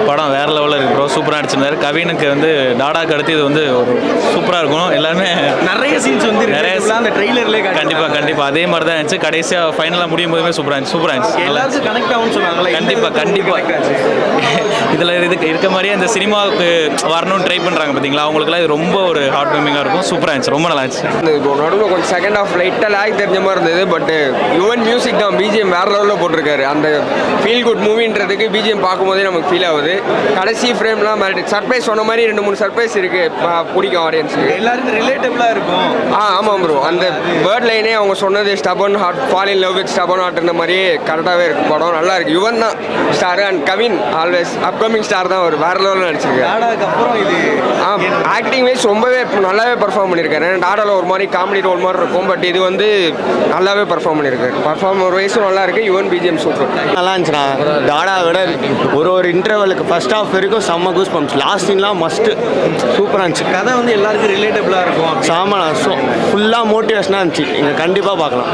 படம் வேறு லெவலில் இருக்குது ப்ரோ. சூப்பராக நடிச்சிருந்தாரு. கவினுக்கு வந்து டாடாக்கு அடுத்து இது வந்து ஒரு சூப்பராக இருக்கும். எல்லாருமே நிறைய சீன்ஸ் வந்து நிறைய அந்த ட்ரெய்லர்லேயே கண்டிப்பாக அதே மாதிரி தான் இருந்துச்சு. கடைசியாக ஃபைனலாக முடியும் போதுமே சூப்பராக இருந்துச்சு. எல்லாருக்கும் கனெக்ட் ஆகும்னு சொன்னாங்களே. கண்டிப்பாக இதில் இருக்க மாதிரியே அந்த சினிமாவுக்கு வரணும்னு ட்ரை பண்ணுறாங்க பார்த்தீங்களா, அவங்களுக்குலாம் இது ரொம்ப ஒரு ஹார்ட் வார்மிங்காக இருக்கும். சூப்பராக இருந்துச்சு, ரொம்ப நல்லா இருந்துச்சு. இப்போ நடுவில் கொஞ்சம் செகண்ட் ஹாஃப் லைட்டாக லேக் தெரிஞ்ச மாதிரி இருந்தது. பட் யுவன் மியூசிக் தான் பிஜிஎம் வேறு லெவலில் போட்டிருக்காரு. அந்த ஃபீல் குட் மூவின்றதுக்கு பிஜிஎம் பார்க்கும்போதே நமக்கு ஃபீல் ஆகுது. கடைசி ஃப்ரேம்லாம் சர்ப்ரைஸ் சொன்ன மாதிரி 2-3 சர்ப்ரைஸ் இருக்குது. பிடிக்கும் ஆடியன்ஸுக்கு. எல்லாருக்கும் ரிலேட்டபிளாக இருக்கும். ஆமாம் ப்ரோ. அந்த வேர்ட் லைனே அவங்க சொன்னது stubborn heart fall in love with stubborn heart இந்த மாதிரியே கரெக்டாகவே இருக்குது. படம் நல்லா இருக்குது. யுவன் தான் star and Kavin always upcoming star தான். ஒரு வேறு லெவலில் நடிச்சிருக்காரு. அப்புறம் இது ஆக்டிங் வைஸ் ரொம்பவே நல்லாவே பர்ஃபார்ம் பண்ணியிருக்காரு. டாடாவில் ஒரு மாதிரி காமெடி ரோல் மாதிரி இருக்கும். பட் இது வந்து நல்லாவே பர்ஃபார்ம் பண்ணியிருக்காரு. பர்ஃபார்மர் வைஸும் நல்லா இருக்குது. யுவன் பிஜிஎம் சூப்பர் நல்லா இருந்துச்சுண்ணா. டாடாவை விட ஒரு இன்டர்வலுக்கு ஃபர்ஸ்ட் ஹாஃப் வரைக்கும் செம்ம கூஸ் பம்ப்ஸ். லாஸ்ட் சீன்லாம் மஸ்ட்டு சூப்பராக இருந்துச்சு. கதை வந்து எல்லாருக்கும் ரிலேட்டபிளாக இருக்கும். சாமானா ஃபுல்லாக மோட்டிவேஷனாக இருந்துச்சு. நீங்கள் கண்டிப்பாக பார்க்கலாம்.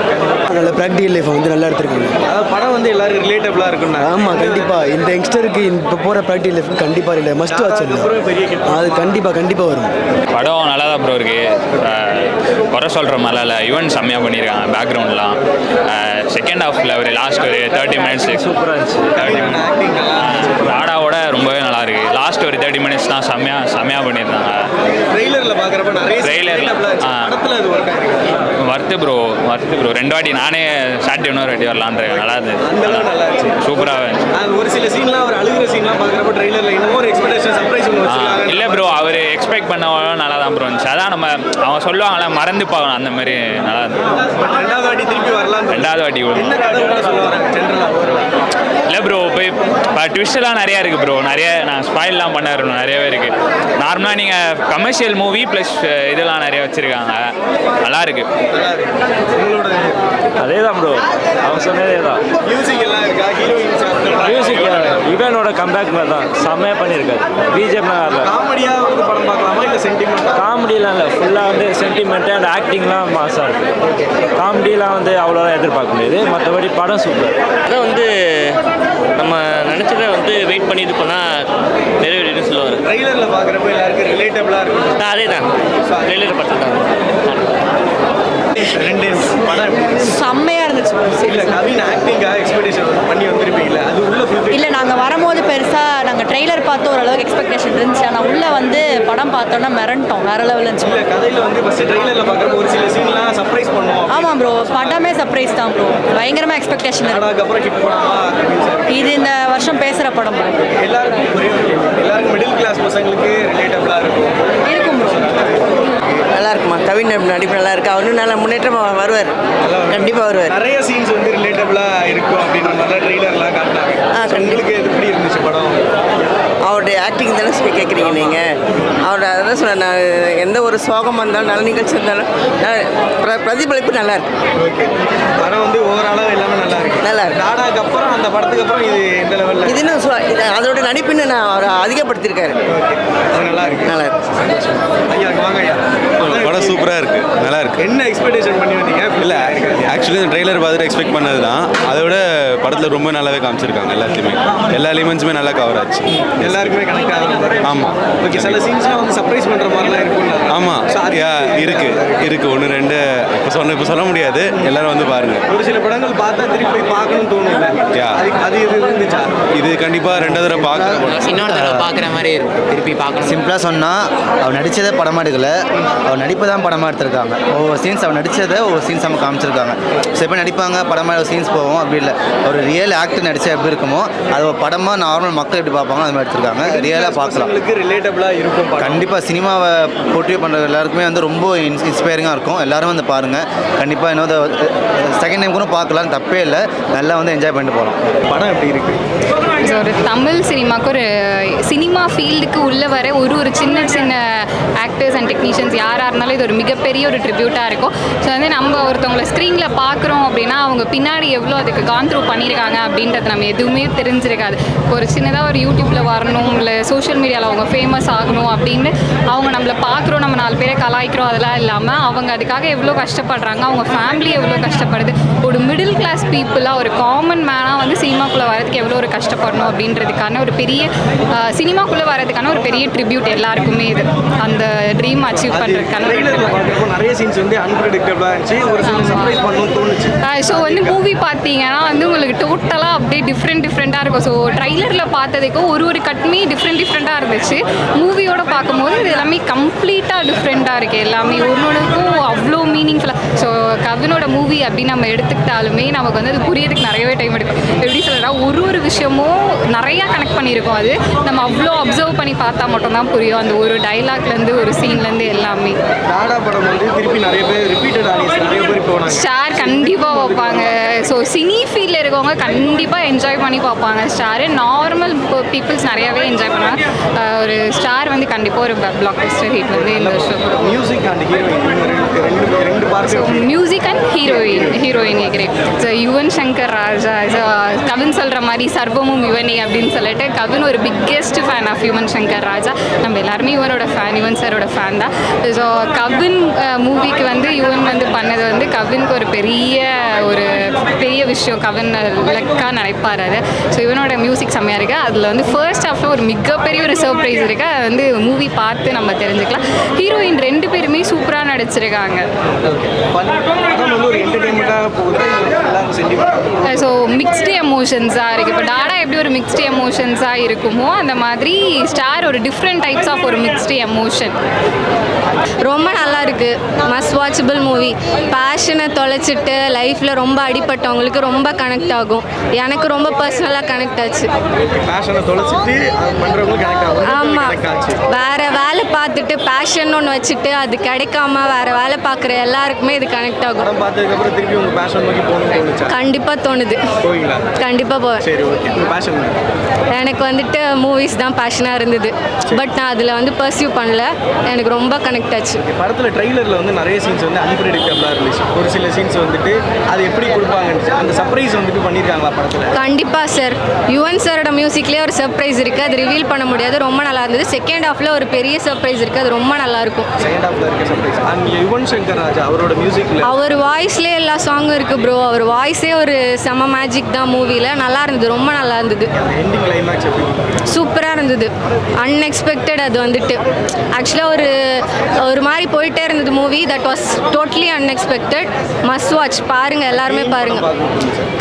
நல்ல ப்ராக்டிகல் லைஃப் வந்து நல்லா எடுத்துருக்காங்க. அதாவது படம் வந்து எல்லாருக்கும் ரிலேட்டபிளாக இருக்கும்னா. ஆமாம், கண்டிப்பாக இந்த யங்ஸ்டருக்கு இப்போ போகிற ப்ராக்டிகல் லைஃப் கண்டிப்பாக இல்லை. மஸ்ட் வாட்ச் அது கண்டிப்பாக வரும். படம் நல்லா தான் ப்ரோ இருக்குது. குறை சொல்கிற மாதிரிலாம் இல்லை. யுவன் செம்மையாக பண்ணியிருக்காங்க. பேக்ரவுண்ட்லாம் செகண்ட் ஹாஃபில் ஒரு லாஸ்ட் ஒரு 30 மினிட்ஸ் சூப்பராக இருந்துச்சு. டாடாவோட ரொம்பவே நல்லா இருக்குது. லாஸ்ட் ஒரு 30 மினிட்ஸ் தான் செம்மையாக பண்ணியிருந்தாங்க. ட்ரெய்லரில் பார்க்குறப்ப நிறைய ட்ரெய்லரில் படத்தில் அது ஒர்க் ஆகிருக்கு. வர்த்து ப்ரோ 2 வாட்டி நானே சாட்டர்டே இன்னொரு வாட்டி வரலான்றேன். நல்லா இருந்துச்சு. அந்தளவு நல்லா இருந்துச்சு. சூப்பராக இருந்துச்சு. ஒரு சில சீன்லாம் அவர் அழுகிற சீன்லாம் பார்க்குறப்ப ட்ரெய்லரில் இன்னும் ஒரு எக்ஸ்பெக்டேஷன் சர்ப்ரைஸ் ஒன்று வச்சுருக்காங்க. இல்லை ப்ரோ, அவர் எக்ஸ்பெக்ட் பண்ணவங்களும் நல்லா தான் ப்ரோ இருந்துச்சு. அதான் அவங்க சொல்லுவாங்களே மறந்து பார்க்கணும், அந்த மாதிரி நல்லா இருந்துச்சு. ரெண்டாவது வாட்டி திருப்பி வரலாம். ரெண்டாவது வாட்டி என்ன கதை சொல்ல வராங்க ஜென்ரலாக? இல்லை ப்ரோ, போய் ட்விஸ்டெல்லாம் நிறையா இருக்குது ப்ரோ. நிறைய நான் ஸ்பாயில்லாம் பண்ண நிறையவே இருக்குது. நார்மலாக நீங்கள் கமர்ஷியல் மூவி ப்ளஸ் இதெல்லாம் நிறைய வச்சுருக்காங்க. நல்லா இருக்குது. அதே தான் ப்ரோ, அவங்க சொன்னதே தான். மியூசிக் எல்லாம் இருக்கா? மியூசிக் யுவனோட கம்பேக் மாதிரி தான் செம்மையாக பண்ணியிருக்காரு. பிஜிஎம்லாம் வரல. காமெடியாக வந்து படம் பார்க்கலாமா இல்லை சென்டிமெண்ட்? காமெடியெலாம் இல்லை, ஃபுல்லாக வந்து சென்டிமெண்ட்டு அண்ட் ஆக்டிங்லாம் மாசாக இருக்குது. காமெடியெலாம் வந்து அவ்வளோதான் எதிர்பார்க்க முடியுது. மற்றபடி படம் சூப்பர். அதை வந்து நம்ம நினச்சதை வந்து வெயிட் பண்ணிட்டு போனால் நிறைவேறின்னு சொல்லுவார். ட்ரெய்லரில் பார்க்குறப்ப எல்லாருக்கும் ரிலேட்டபிளாக இருக்கும். அதே தான் ட்ரெய்லர் பார்த்துட்டாங்க. ரெண்டு படம் செம்மையாக இருந்துச்சு. இல்லை கவின் ஆக்டிங்காக எக்ஸ்பெக்டேஷன் பண்ணி வந்திருப்பீங்களா? அது உள்ள இல்லை, நாங்கள் வரும்போது பெருசாக நாங்கள் ட்ரெய்லர் பார்த்து ஓரளவுக்கு எக்ஸ்பெக்டேஷன் இருந்துச்சு. ஆனால் உள்ளே வந்து படம் பார்த்தோன்னா மிரண்டோம். வேற லெவலில் இருந்துச்சு. இல்லை கதையில் வந்து ஃபஸ்ட்டு ட்ரெய்லரில் பார்க்குறப்ப ஒரு சில சீன்லாம் சர்ப்ரைஸ் பண்ணுவோம். ஆமாம் ப்ரோ, படமே சர்ப்ரைஸ் தான் ப்ரோ. பயங்கரமாக எக்ஸ்பெக்டேஷன் இருக்கு. அதுக்கப்புறம் ஹிட் பண்ணாமா? இது இந்த வருஷம் பேசுகிற படம் ப்ரோ. எல்லாருக்கும் மிடில் கிளாஸ் பசங்களுக்கு ரிலேட்டபிளாக இருக்கும் ப்ரோ. நல்லா இருக்குமா? கவின் நடிப்பு நல்லா இருக்கு. அவரும் நல்ல முன்னேற்றமாக வருவார். கண்டிப்பாக வருவார். நிறைய சீன்ஸ் வந்து ரிலேட்டபிளாக இருக்கும் அப்படின்ற மாதிரி ட்ரெய்லர்லாம் காட்டினாங்க. உங்களுக்கு இது எப்படி இருந்துச்சு படம்? அவருடைய ஆக்டிங் தானே கேட்குறீங்க நீங்கள்? அவரோட அதான் சொன்னேன், நான் எந்த ஒரு சோகம் வந்தாலும் நல்ல நிகழ்ச்சி இருந்தாலும் பிரதிபலிப்பு நல்லா இருக்கு. ஓகே, படம் வந்து ஓவராலாக எல்லாமே நல்லா இருக்கு. நல்லா இருக்கு. டாடாக்கு அப்புறம் அந்த படத்துக்கு அப்புறம் இது எந்த லெவலில் இது இன்னும் அதோட நடிப்புன்னு நான் அவரை அதிகப்படுத்தியிருக்காரு. ஓகே, அது நல்லா இருக்கு. நல்லா இருக்கு. ஐயா வாங்க ஐயா. படம் சூப்பராக இருக்குது, நல்லா இருக்குது. என்ன எக்ஸ்பெக்டேஷன் பண்ணி வந்தீங்க? இல்லை ஆக்சுவலி இந்த ட்ரெய்லர் பார்த்துட்டு எக்ஸ்பெக்ட் பண்ணது தான். அதை விட படத்தில் ரொம்ப நல்லாவே காமிச்சிருக்காங்க. எல்லா எலிமெண்ட்ஸுமே நல்லா கவர் ஆச்சு. எல்லாருக்குமே கனெக்ட் ஆகுது. ஆமாம். ஓகே, சில சீன்ஸ்லாம் வந்து சர்ப்ரைஸ் பண்ணுற மாதிரிலாம் இருக்கும்ல? ஆமாம், இருக்குது 1-2 இப்போ சொல்ல முடியாது. எல்லாரும் வந்து பாருங்கள். ஒரு சில படங்கள் பார்த்தா திருப்பி பார்க்கணும்னு தோணும்ல? அது இது இருந்துச்சா? இது கண்டிப்பாக 2வது தடவை இன்னொரு தடவை பார்க்குற மாதிரி இருக்கும். திருப்பி பார்க்கணும். சிம்பிளாக சொன்னால் அவர் நடித்ததே படமாக எடுக்கல, அவர் நடிப்பு தான் படமாக எடுத்திருக்காங்க. ஒவ்வொரு சீன்ஸ் அவர் நடித்ததை ஒவ்வொரு சீன்ஸ் நம்ம காமிச்சிருக்காங்க. சில பேர் நடிப்பாங்க, படமாக ஒரு சீன்ஸ் போவோம். அப்படி இல்லை, ஒரு ரியல் ஆக்டர் நடித்தா எப்படி இருக்குமோ அது ஒரு படமாக நார்மல் மக்கள் எப்படி பார்ப்பாங்க அது மாதிரி எடுத்திருக்காங்க. ரியலாக பார்க்கலாம். ரிலேட்டபிளாக இருக்கும். கண்டிப்பாக சினிமாவை போர்ட்ரே பண்ணுற எல்லாருக்குமே வந்து ரொம்ப இன்ஸ்பைரிங்காக இருக்கும். எல்லாரும் வந்து பாருங்கள். கண்டிப்பாக இன்னொரு செகண்ட் டைம் கூட பார்க்கலாம், தப்பே இல்லை. நல்லா வந்து என்ஜாய் பண்ணிட்டு போகலாம். படம் எப்படி இருக்குது? ஒரு தமிழ் சினிமாவுக்கு ஒரு சினிமா ஃபீல்டுக்கு உள்ளே வர ஒரு சின்ன சின்ன ஆக்டர்ஸ் அண்ட் டெக்னீஷியன்ஸ் யாராக இருந்தாலும் இது ஒரு மிகப்பெரிய ஒரு ட்ரிபியூட்டாக இருக்கும். ஸோ வந்து நம்ம ஒருத்தவங்களை ஸ்க்ரீனில் பார்க்குறோம் அப்படின்னா அவங்க பின்னாடி எவ்வளோ அதுக்கு கான் த்ரூ பண்ணியிருக்காங்க அப்படின்றது நம்ம எதுவுமே தெரிஞ்சிருக்காது. ஒரு சின்னதாக ஒரு யூடியூப்பில் வரணும், இல்லை சோஷியல் மீடியாவில் அவங்க ஃபேமஸ் ஆகணும் அப்படின்னு அவங்க நம்மளை பார்க்குறோம், நம்ம 4 பேரை கலாய்க்கிறோம், அதெல்லாம் இல்லாமல் அவங்க அதுக்காக எவ்வளோ கஷ்டப்படுறாங்க, அவங்க ஃபேமிலி எவ்வளோ கஷ்டப்படுது, ஒரு மிடில் கிளாஸ் பீப்புளாக ஒரு காமன் மேனாக வந்து சினிமாக்குள்ளே வரதுக்கு எவ்வளோ ஒரு கஷ்டப்படுறோம் வரணும் அப்படின்றதுக்கான ஒரு பெரிய சினிமாக்குள்ளே வர்றதுக்கான ஒரு பெரிய ட்ரிபியூட் எல்லாருக்குமே இது அந்த ட்ரீம் அச்சீவ் பண்ணுறதுக்கான ஒரு tribute. நிறைய சீன்ஸ் வந்து அன்பிரடிக்டபிளா இருந்துச்சு, ஒரு சில சர்ப்ரைஸ் பண்ணணும்னு தோணுச்சு. ஸோ வந்து மூவி பார்த்தீங்கன்னா வந்து உங்களுக்கு டோட்டலாக அப்படியே டிஃப்ரெண்ட்டாக இருக்கும். ஸோ ட்ரைலரில் பார்த்ததுக்கும் ஒரு கட்டுமே டிஃப்ரெண்ட்டாக இருந்துச்சு. மூவியோட பார்க்கும்போது இது எல்லாமே கம்ப்ளீட்டாக டிஃப்ரெண்ட்டாக இருக்குது. எல்லாமே ஒன்றுக்கும் அவ்வளோ மீனிங்ஃபுல்லாக. ஸோ கவினோட மூவி அப்படின்னு நம்ம எடுத்துக்கிட்டாலுமே நமக்கு வந்து அது புரியறதுக்கு நிறையவே டைம் எடுக்கும். எப்படி சொல்கிறா ஒரு விஷயமும் நிறையா கனெக்ட் பண்ணியிருக்கோம். அது நம்ம அவ்வளோ அப்சர்வ் பண்ணி பார்த்தா மட்டும்தான் புரியும். அந்த ஒரு டைலாக்லேருந்து ஒரு சீன்லேருந்து எல்லாமே. டாடா படம் வந்து திருப்பி நிறைய பேர் ரிப்பீட்டட் ஆடியன்ஸ் நிறைய பேர் போனாங்க. ஸ்டார் கண்டிப்பாக பார்ப்பாங்க. ஸோ சினி ஃபீல்டில் இருக்கவங்க கண்டிப்பாக என்ஜாய் பண்ணி பார்ப்பாங்க. ஸ்டாரு நார்மல் பீப்புள்ஸ் நிறையாவே என்ஜாய் பண்ணுவாங்க. ஒரு ஸ்டார் வந்து கண்டிப்பாக ஒரு பிளாக் பஸ்டர் ஹிட் வந்து இந்த வருஷம். மியூசிக் அண்ட் ஹீரோயின் ரெண்டு பார்ட். மியூசிக் அண்ட் ஹீரோயின் கேட்குறேன். ஸோ யுவன் சங்கர் ராஜா, கவின் சொல்கிற மாதிரி சர்வமும் யுவனே அப்படின்னு சொல்லிட்டு கவின் ஒரு biggest fan of Yuvan Shankar Raja. நம்ம எல்லாருமே யுவனோட ஃபேன், யுவன் சாரோட ஃபேன் தான். ஸோ கவின் மூவிக்கு வந்து யுவன் வந்து பண்ணது வந்து கவினுக்கு ஒரு பெரிய விஷயம். கவின் லக்காக நினைப்பார் அது. ஸோ இவனோட மியூசிக் செம்மையாக இருக்குது. அதில் வந்து ஃபர்ஸ்ட் ஹாஃபில் ஒரு மிகப்பெரிய ஒரு சர்ப்ரைஸ் இருக்குது. அது வந்து மூவி பார்த்து நம்ம தெரிஞ்சுக்கலாம். ஹீரோயின் 2 பேருமே சூப்பராக நடிச்சிருக்காங்க. ஸோ மிக்ஸ்டு எமோஷன்ஸாக இருக்குது. இப்போ டாடா எப்படி ஒரு மிக்ஸ்டு எமோஷன்ஸாக இருக்குமோ அந்த மாதிரி ஸ்டார் ஒரு டிஃப்ரெண்ட் டைப்ஸ் ஆஃப் ஒரு மிக்ஸ்டு எமோஷன். ரொம்ப நல்லா இருக்குது. Must watchable movie. பேஷனை தொலைச்சிட்டு லைஃப்பில் ரொம்ப அடிப்பட்டவங்களுக்கு ரொம்ப கனெக்ட் ஆகும். எனக்கு ரொம்ப பர்சனலாக கனெக்ட் ஆச்சு. ஆமாம், வேறு வேலை பார்த்துட்டு பேஷன் ஒன்று வச்சுட்டு அது கிடைக்காம வேறு வேலை பார்க்குற எல்லாருக்குமே இது கனெக்ட் ஆகும். கண்டிப்பாக தோணுது. கண்டிப்பாக போவேன். எனக்கு வந்துட்டு மூவிஸ் தான் பேஷனாக இருந்தது. பட் நான் அதில் வந்து பர்சியூ பண்ணல. எனக்கு ரொம்ப கனெக்ட் ஆச்சு. படத்தில் ட்ரெய்லரில் வந்து நிறைய சீன்ஸ் வந்து அன்பிரடிக்டபிளாக இருந்துச்சு. ஒரு சில சீன்ஸ் வந்துட்டு அது எப்படி கொடுப்பாங்க அந்த சர்ப்ரைஸ் வந்துட்டு பண்ணியிருக்காங்களா படத்தில்? கண்டிப்பாக சார். யுவன் சாரோட மியூசிக்லேயே ஒரு சர்ப்ரைஸ் இருக்குது. அது ரிவீல் பண்ண முடியாது. ரொம்ப நல்லா இருந்தது. செகண்ட் ஹாஃபில் ஒரு பெரிய சர்ப்ரைஸ் இருக்குது. அது ரொம்ப நல்லா இருக்கும். செகண்ட் ஹாஃபில் இருக்க சர்ப்ரைஸ் அண்ட் யுவன் சங்கர் ராஜா அவரோட மியூசிக்கில் அவர் வாய்ஸ்லேயே எல்லா சாங்கும் இருக்குது ப்ரோ. அவர் வாய்ஸே ஒரு செம மேஜிக் தான் மூவியில். நல்லா இருந்தது. ரொம்ப நல்லா இருந்தது. எண்டிங் கிளைமேக்ஸ் எப்படி? சூப்பராக இருந்தது. அன்எக்ஸ்பெக்டட். அது வந்துட்டு ஆக்சுவலாக ஒரு மாதிரி போயிட்டே இருந்தது movie. That was totally unexpected. Must watch. பாருங்கள், எல்லாருமே பாருங்கள்.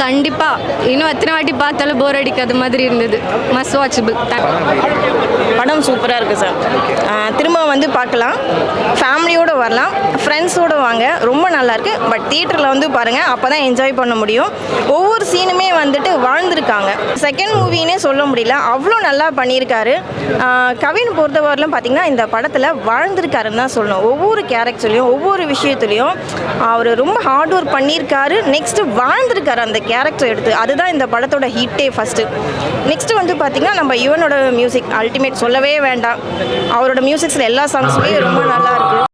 கண்டிப்பாக இன்னும் எத்தனை வாட்டி பார்த்தாலும் போர் அடிக்காத மாதிரி இருந்தது. Must watchable. படம் சூப்பராக இருக்குது சார். திரும்ப வந்து பார்க்கலாம். ஃபேமிலியோடு வரலாம், ஃப்ரெண்ட்ஸோடு வாங்க. ரொம்ப நல்லாயிருக்கு. பட் தியேட்டரில் வந்து பாருங்கள், அப்போ தான் என்ஜாய் பண்ண முடியும். ஒவ்வொரு சீனுமே வந்துட்டு வாழ்ந்துருக்காங்க. செகண்ட் மூவினே சொல்ல முடியல, அவ்வளோ நல்லா பண்ணியிருக்காரு. கவின் பொறுத்தவரையிலும் பார்த்திங்கன்னா இந்த படத்தில் வாழ்ந்திருக்காருன்னு தான் சொல்லணும். ஒவ்வொரு கேரக்டர்லையும் ஒவ்வொரு விஷயத்துலையும் அவர் ரொம்ப ஹார்ட் ஒர்க் பண்ணியிருக்காரு. நெக்ஸ்ட்டு வாழ்ந்திருக்காரு அந்த கேரக்டர் எடுத்து. அதுதான் இந்த படத்தோட ஹிட்டே ஃபஸ்ட்டு. நெக்ஸ்ட்டு வந்து பார்த்திங்கன்னா நம்ம யுவனோட மியூசிக் அல்டிமேட் சொல்லவே வேண்டாம். அவரோட மியூசிக்ஸில் எல்லா சாங்ஸுமே ரொம்ப நல்லா இருக்குது.